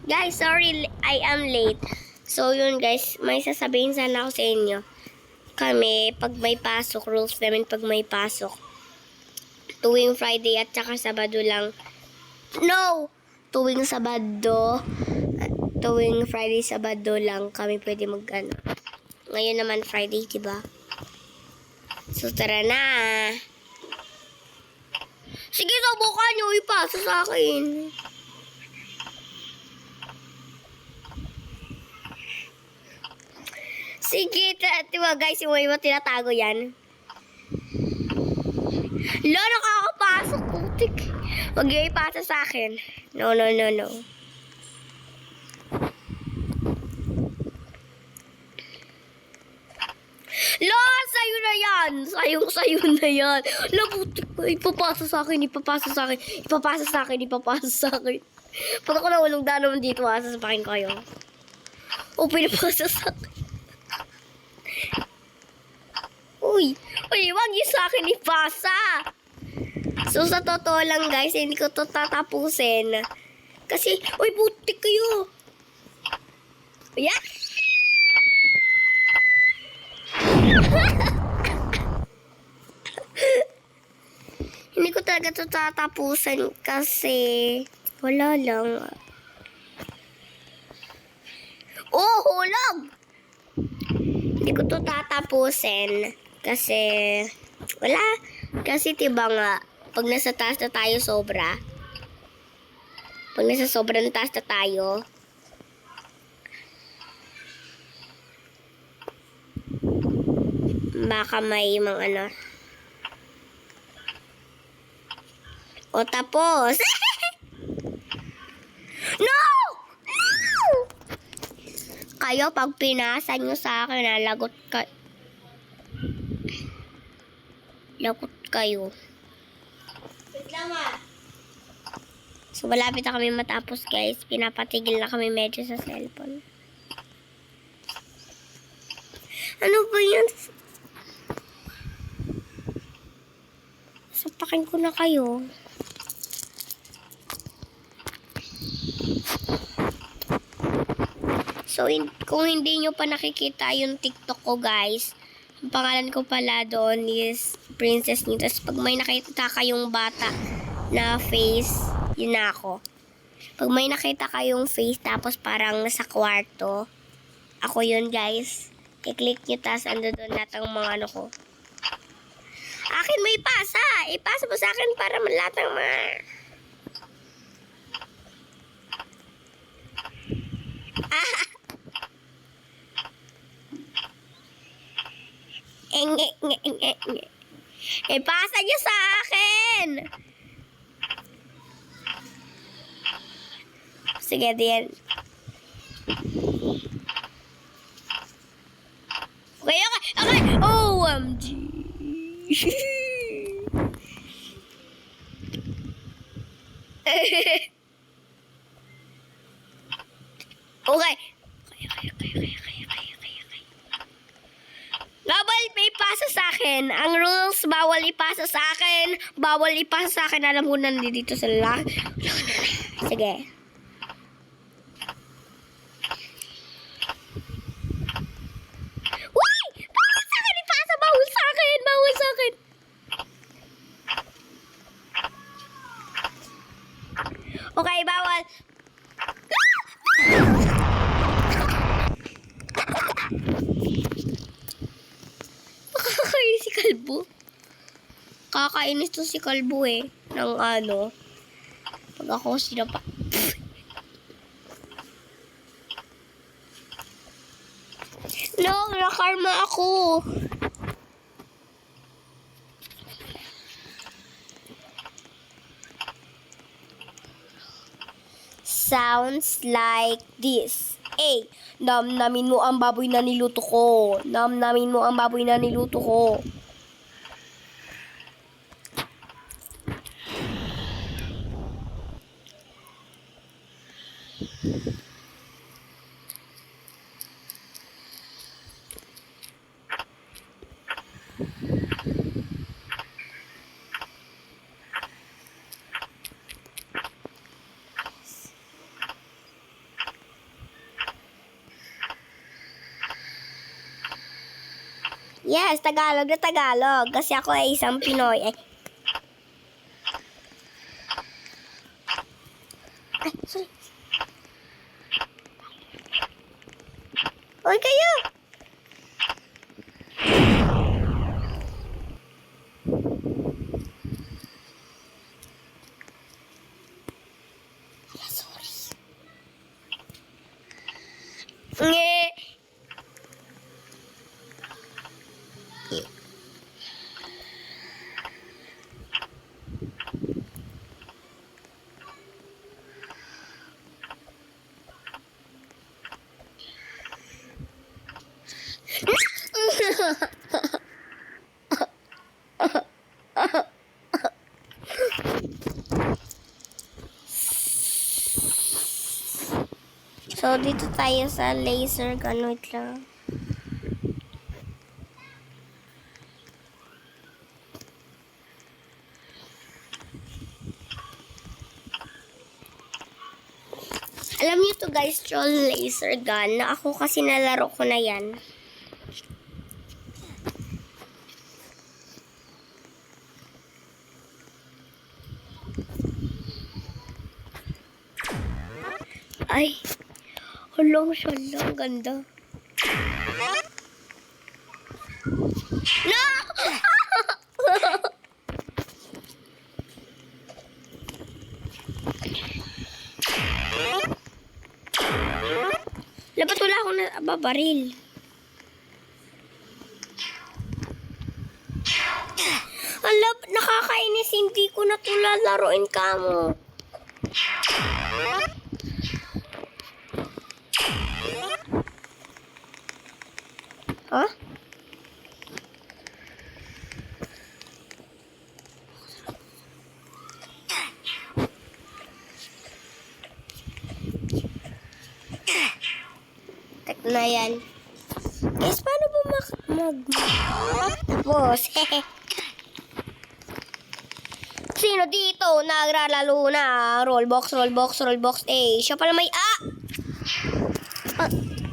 Guys, sorry I am late. So, yun guys, may sasabihin sana ako sa inyo. Kami, pag may pasok, rules namin pag may pasok. Tuwing Friday at saka Sabado lang. No! Tuwing Sabado, tuwing Friday, Sabado lang kami pwede mag-ano. Ngayon naman Friday, diba? So, tara na. Sige, subukan nyo. Ipasa sa akin. Sige, diba guys, yung iba tinatago yan. Lo, nakakapasok. Putik. Huwag yung ipasa sa akin. No. Lo, sa'yo na yan. Sa'yo na yan. Lo, putik. Ipapasa sa akin. Pag ako nahulog na naman dito, sasapakin ko kayo. O, pinapasa sa akin. Uy, wag niyo sa akin ipasa. So, sa totoo lang guys, hindi ko to tatapusin. Kasi, uy, putik kayo. Yeah. Hindi ko talaga to tatapusin kasi wala lang. Oh, hulog! Hindi ko to tatapusin kasi wala. Kasi diba nga, pag nasa taas na tayo sobra, pag nasa sobrang taas na tayo, baka may mga ano. O tapos. No! Kayo, pag pinasa nyo sa akin, lagot kayo. Wait lang ah. So, malapit na kami matapos, guys. Pinapatigil na kami medyo sa cellphone. Ano ba yun? Sapakin ko na kayo. So, kung hindi nyo pa nakikita yung TikTok ko, guys, ang pangalan ko pala doon is Princess Nita. Tapos, pag may nakita kayong bata na face, yun na ako. Pag may nakita kayong face, tapos parang nasa kwarto, ako yun, guys. I-click nyo, tapos ando doon lahat ng mga ano ko. Akin may ipasa. Ipasa mo sa akin para lahat ng mga... Ipasa niyo sa akin. Sige, din. Okay. OMG. Okay. Bawal may ipasa sa akin. Ang rules, bawal ipasa sa akin. Bawal ipasa sa akin. Alam ko na dito sa lang. Sige. Uy! Bawal sa akin ipasa. Bawal sa akin. Okay, bawal. Nakakainis si Kalbo. Kakainis to si Kalbo eh. Ng ano. Pag ako sinapa. No, nakarma ako. Sounds like this. A. Namnamin mo ang baboy na niluto ko. Namnamin mo ang baboy na niluto ko. Yes, Tagalog na Tagalog. Kasi ako ay isang Pinoy. Ay, sorry. Hoy, kayo! Ala, sorry. Nge! So, dito tayo sa laser gun. Wait lang. Alam niyo to guys, troll laser gun. Na ako kasi nalaro ko na yan. Ay, hulong siya lang, ganda. No! Dapat wala akong nababaril. Ala, nakakainis, hindi ko na ito lalaroin ka mo. Huh? Tek na yan. Guys, paano ba Tapos, sino dito naglalaro na? Rollbox, rollbox, rollbox. Eh, siya pala may...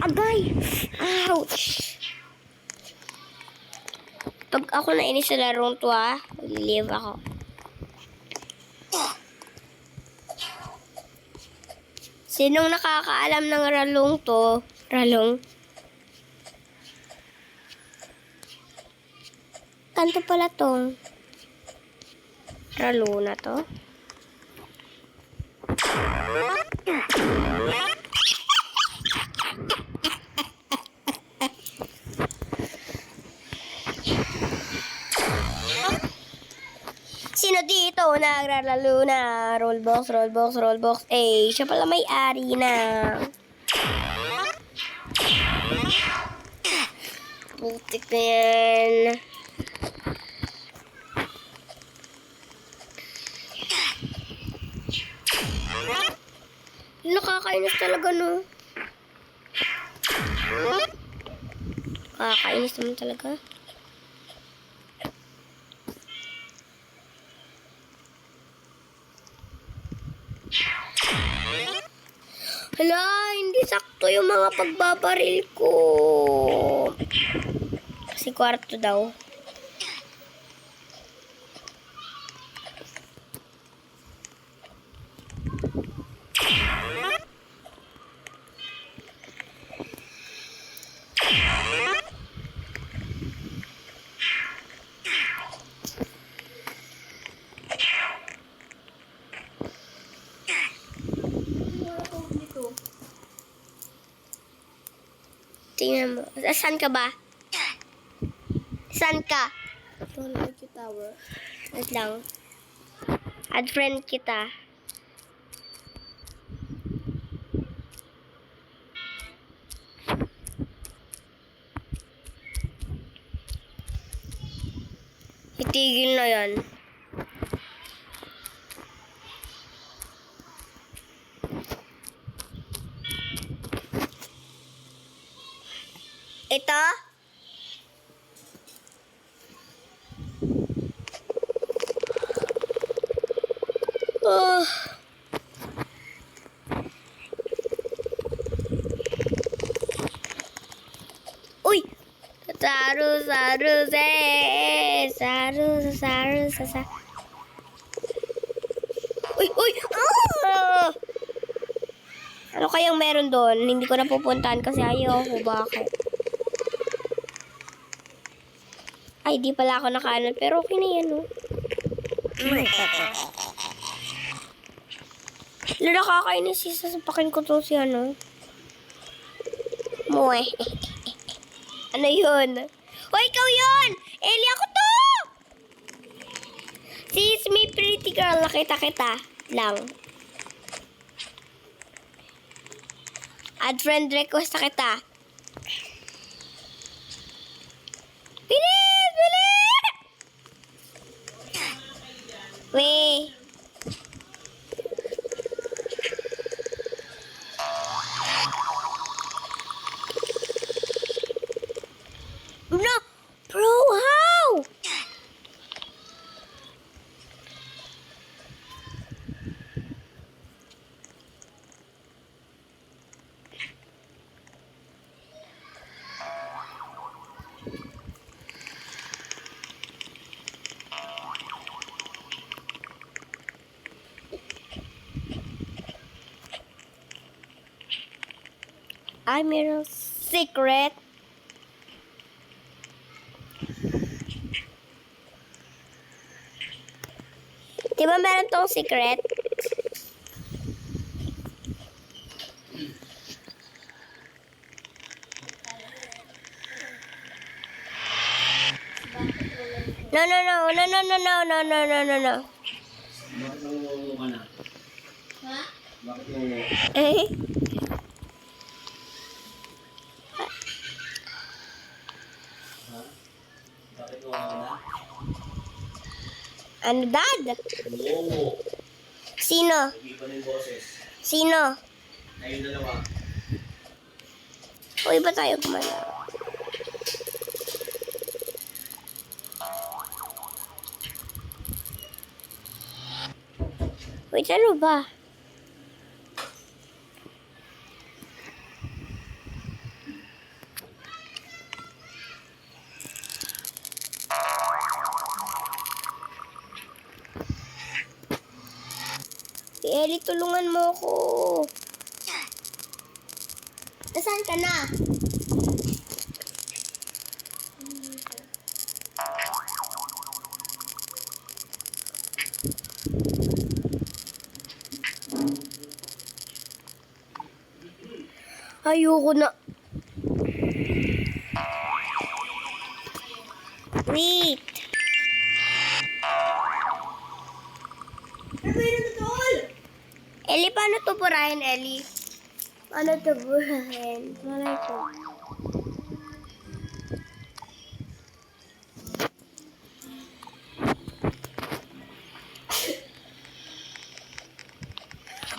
Agay! Ouch! Pag ako nainis sa larong to, mag-leave ako. Sinong nakakaalam ng ralong to? Ralong? Kanto pala to. Ralo na to. Sino dito naglalaro na? Rollbox, rollbox, rollbox. Eh, siya pala may-ari na. Putik na yan. Nakakainis talaga, no? Nakakainis naman talaga. Hala, hindi sakto yung mga pagbabaril ko. Kasi kwarto daw. Tingnan mo. Saan ka ba? Saan ka? Tower. Wait lang. Add friend kita. Itigil na yan. Ito? Oh. Uy! Saru, saru, se. Saru, saru, sa. Uy, uy! Ah! Ano kayang meron doon? Hindi ko na pupuntahan kasi ayoko. Bakit? Ay, di pala ako nakaano. Pero okay na yan, oh. Lalo nakakainis sasapakin ko to si ano. Moe. Ano yun? Hoy, ikaw yun! Eli, ako to! Sis, me pretty girl. Nakita kita lang. Add friend request na kita. Bilis! Bilis! Weh. No! Bro, how? I'm a secret. Di ba meron tong secret? No, no, no, no, no, no, no, no, no, no, no, no. Bakit nangungulo ka na? Ha? Bakit nangungulo? Eh? Ha? Bakit nangungulo na? Ano, dad? Nangungulo. Sino? Nag-iba na yung boses. Sino? Kayong dalawa. Uy, ba tayo kumala? Wait, ano ba? Eli, tulungan mo ako. Nasaan ka na? Ayoko na. Wait. Eli, paano to purahin, Eli? Paano to purahin? Malay ko.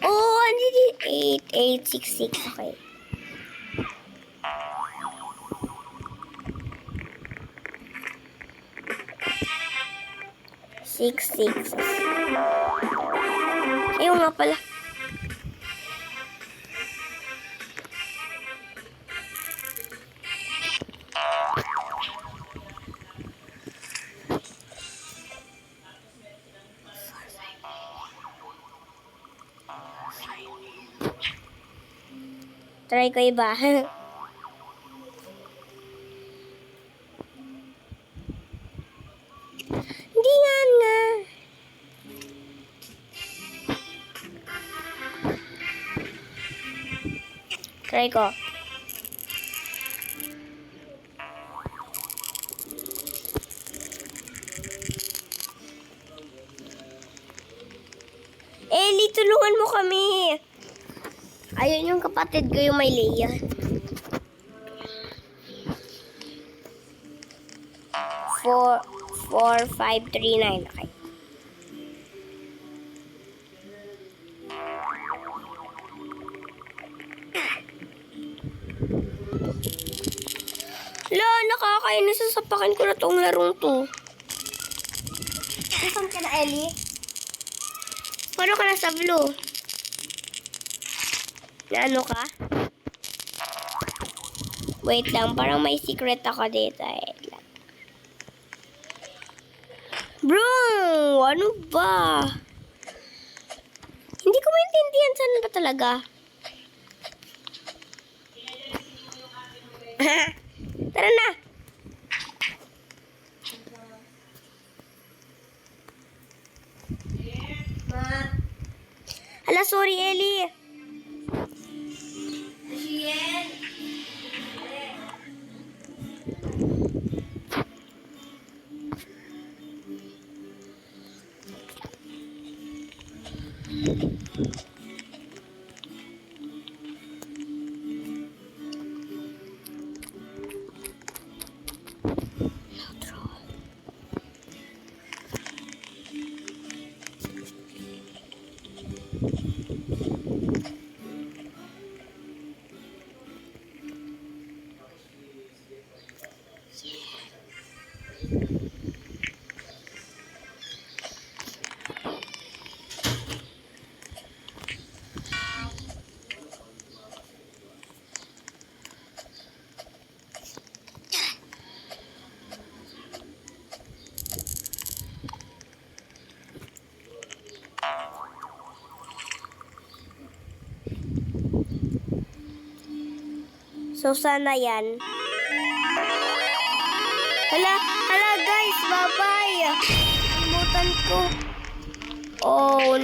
Oh, andito 8866. Okay. Six. Ayun nga pala. Try ko iba. Hindi nga. Try ko. Eli, tulungan mo kami. Ayun yung kapatid ko yung may Leia. 44539. Okay. Lo, nakakainis. Sasapakin ko na tong larong to. Nasaan ka na, Ellie? Paano ka na sa blue? Na ano ka? Wait lang, parang may secret ako dito. Wait lang. Bro, ano ba? Hindi ko maintindihan saan ba talaga. Tara na. Hala, sorry, Ellie. So, sana yan. Hala guys, bye-bye. Kalimutan ko. Oh,